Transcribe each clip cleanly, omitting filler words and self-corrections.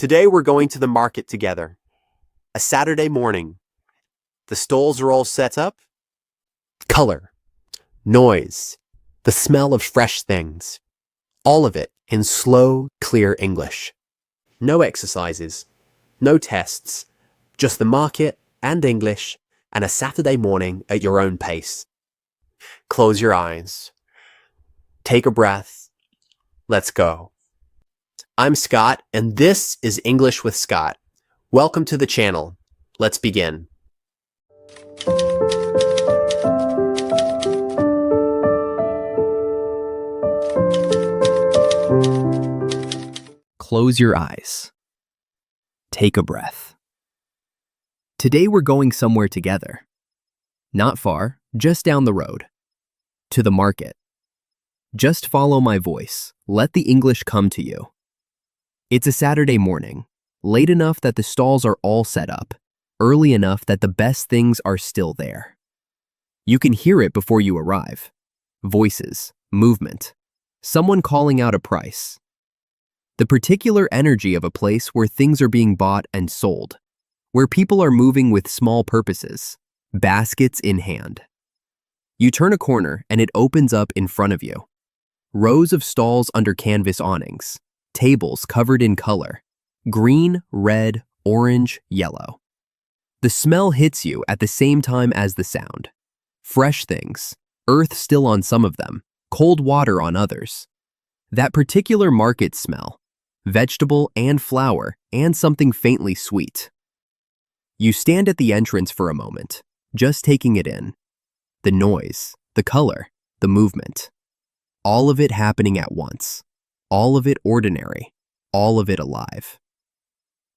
Today we're going to the market together. A Saturday morning. The stalls are all set up. Color, noise, the smell of fresh things. All of it in slow, clear English. No exercises, no tests, just the market and English and a Saturday morning at your own pace. Close your eyes. Take a breath. Let's go. I'm Scott, and this is English with Scott. Welcome to the channel. Let's begin. Close your eyes. Take a breath. Today we're going somewhere together. Not far, just down the road. To the market. Just follow my voice. Let the English come to you. It's a Saturday morning, late enough that the stalls are all set up, early enough that the best things are still there. You can hear it before you arrive. Voices, movement, someone calling out a price. The particular energy of a place where things are being bought and sold, where people are moving with small purposes, baskets in hand. You turn a corner and it opens up in front of you. Rows of stalls under canvas awnings, tables covered in color, green, red, orange, yellow. The smell hits you at the same time as the sound. Fresh things, earth still on some of them, cold water on others. That particular market smell, vegetable and flour and something faintly sweet. You stand at the entrance for a moment, just taking it in. The noise, the color, the movement. All of it happening at once. All of it ordinary. All of it alive.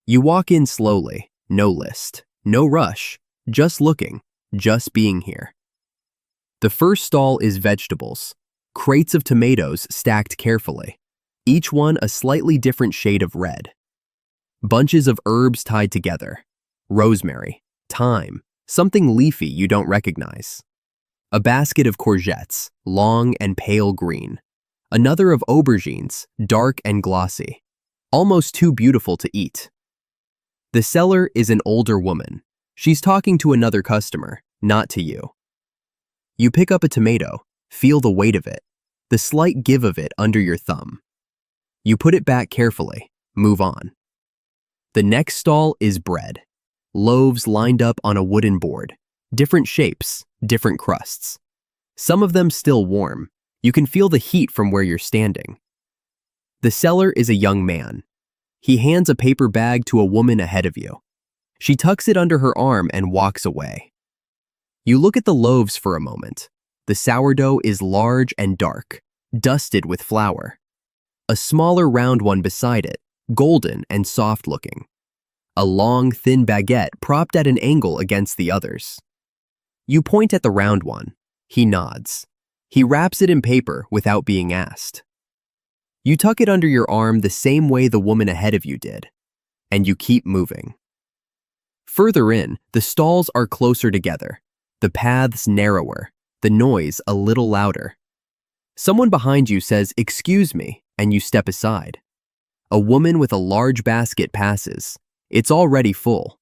You walk in slowly, no list, no rush, just looking, just being here. The first stall is vegetables, crates of tomatoes stacked carefully, each one a slightly different shade of red. Bunches of herbs tied together, rosemary, thyme, something leafy you don't recognize. A basket of courgettes, long and pale green. Another of aubergines, dark and glossy, almost too beautiful to eat. The seller is an older woman. She's talking to another customer, not to you. You pick up a tomato, feel the weight of it, the slight give of it under your thumb. You put it back carefully, move on. The next stall is bread. Loaves lined up on a wooden board, different shapes, different crusts. Some of them still warm. You can feel the heat from where you're standing. The seller is a young man. He hands a paper bag to a woman ahead of you. She tucks it under her arm and walks away. You look at the loaves for a moment. The sourdough is large and dark, dusted with flour. A smaller round one beside it, golden and soft looking. A long, thin baguette propped at an angle against the others. You point at the round one. He nods. He wraps it in paper without being asked. You tuck it under your arm the same way the woman ahead of you did, and you keep moving. Further in, the stalls are closer together, the paths narrower, the noise a little louder. Someone behind you says, "Excuse me," and you step aside. A woman with a large basket passes. It's already full.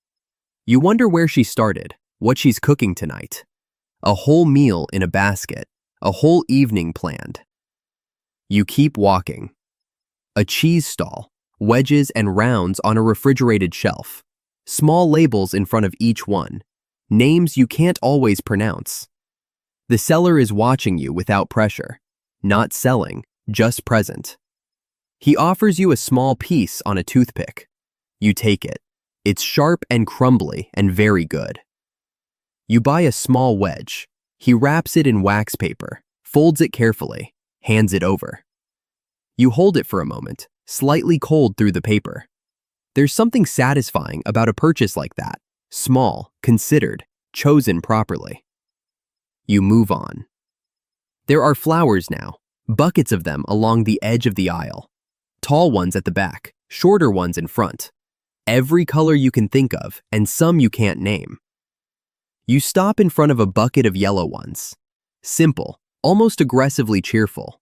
You wonder where she started, what she's cooking tonight. A whole meal in a basket. A whole evening planned. You keep walking. A cheese stall, wedges and rounds on a refrigerated shelf. Small labels in front of each one. Names you can't always pronounce. The seller is watching you without pressure. Not selling, just present. He offers you a small piece on a toothpick. You take it. It's sharp and crumbly and very good. You buy a small wedge. He wraps it in wax paper, folds it carefully, hands it over. You hold it for a moment, slightly cold through the paper. There's something satisfying about a purchase like that, small, considered, chosen properly. You move on. There are flowers now, buckets of them along the edge of the aisle. Tall ones at the back, shorter ones in front. Every color you can think of, and some you can't name. You stop in front of a bucket of yellow ones. Simple, almost aggressively cheerful.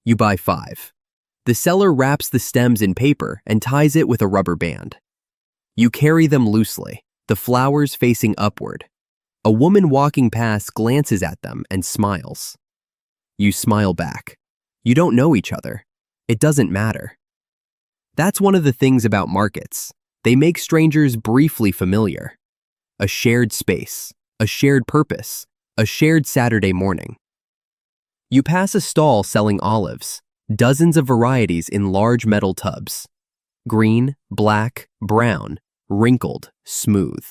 You buy 5. The seller wraps the stems in paper and ties it with a rubber band. You carry them loosely, the flowers facing upward. A woman walking past glances at them and smiles. You smile back. You don't know each other. It doesn't matter. That's one of the things about markets. They make strangers briefly familiar. A shared space, a shared purpose, a shared Saturday morning. You pass a stall selling olives, dozens of varieties in large metal tubs. Green, black, brown, wrinkled, smooth.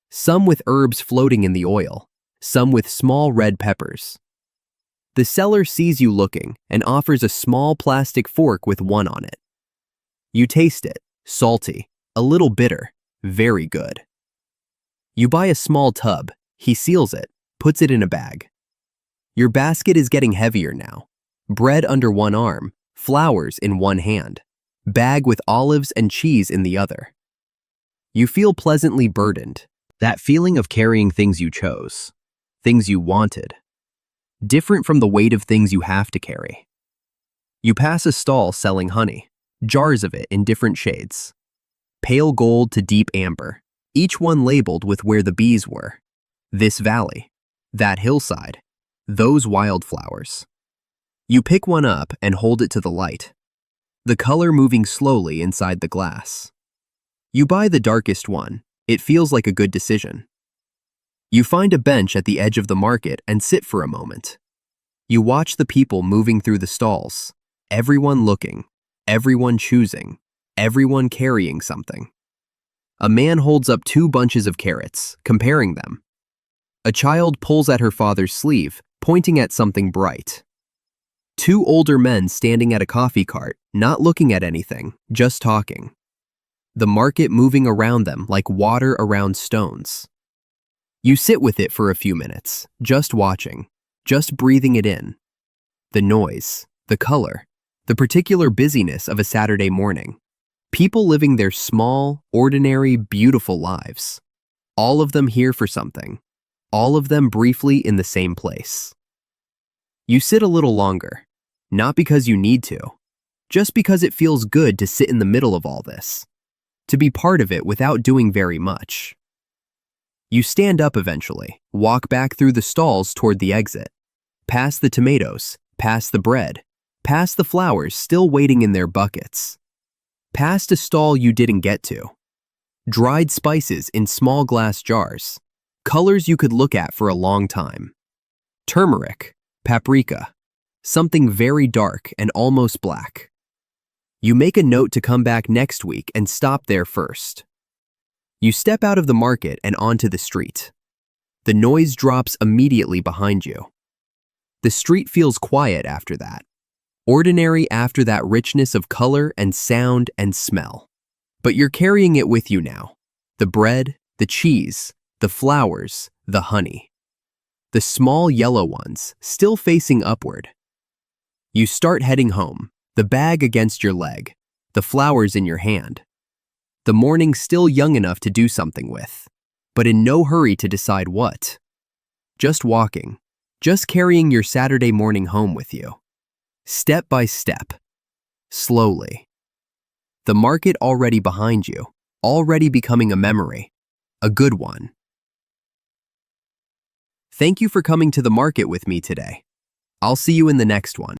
Some with herbs floating in the oil, some with small red peppers. The seller sees you looking and offers a small plastic fork with one on it. You taste it, salty, a little bitter, very good. You buy a small tub, he seals it, puts it in a bag. Your basket is getting heavier now. Bread under one arm, flowers in one hand, bag with olives and cheese in the other. You feel pleasantly burdened, that feeling of carrying things you chose, things you wanted, different from the weight of things you have to carry. You pass a stall selling honey, jars of it in different shades, pale gold to deep amber, each one labeled with where the bees were. This valley, that hillside, those wildflowers. You pick one up and hold it to the light, the color moving slowly inside the glass. You buy the darkest one. It feels like a good decision. You find a bench at the edge of the market and sit for a moment. You watch the people moving through the stalls, everyone looking, everyone choosing, everyone carrying something. A man holds up 2 bunches of carrots, comparing them. A child pulls at her father's sleeve, pointing at something bright. 2 older men standing at a coffee cart, not looking at anything, just talking. The market moving around them like water around stones. You sit with it for a few minutes, just watching, just breathing it in. The noise, the color, the particular busyness of a Saturday morning. People living their small, ordinary, beautiful lives. All of them here for something. All of them briefly in the same place. You sit a little longer, not because you need to, just because it feels good to sit in the middle of all this, to be part of it without doing very much. You stand up eventually, walk back through the stalls toward the exit, past the tomatoes, past the bread, past the flowers still waiting in their buckets, past a stall you didn't get to, dried spices in small glass jars, colors you could look at for a long time, turmeric, paprika, something very dark and almost black. You make a note to come back next week and stop there first. You step out of the market and onto the street. The noise drops immediately behind you. The street feels quiet after that, ordinary after that richness of color and sound and smell. But you're carrying it with you now. The bread, the cheese, the flowers, the honey. The small yellow ones, still facing upward. You start heading home, the bag against your leg, the flowers in your hand. The morning still young enough to do something with, but in no hurry to decide what. Just walking, just carrying your Saturday morning home with you. Step by step, slowly. The market already behind you, already becoming a memory, a good one. Thank you for coming to the market with me today. I'll see you in the next one.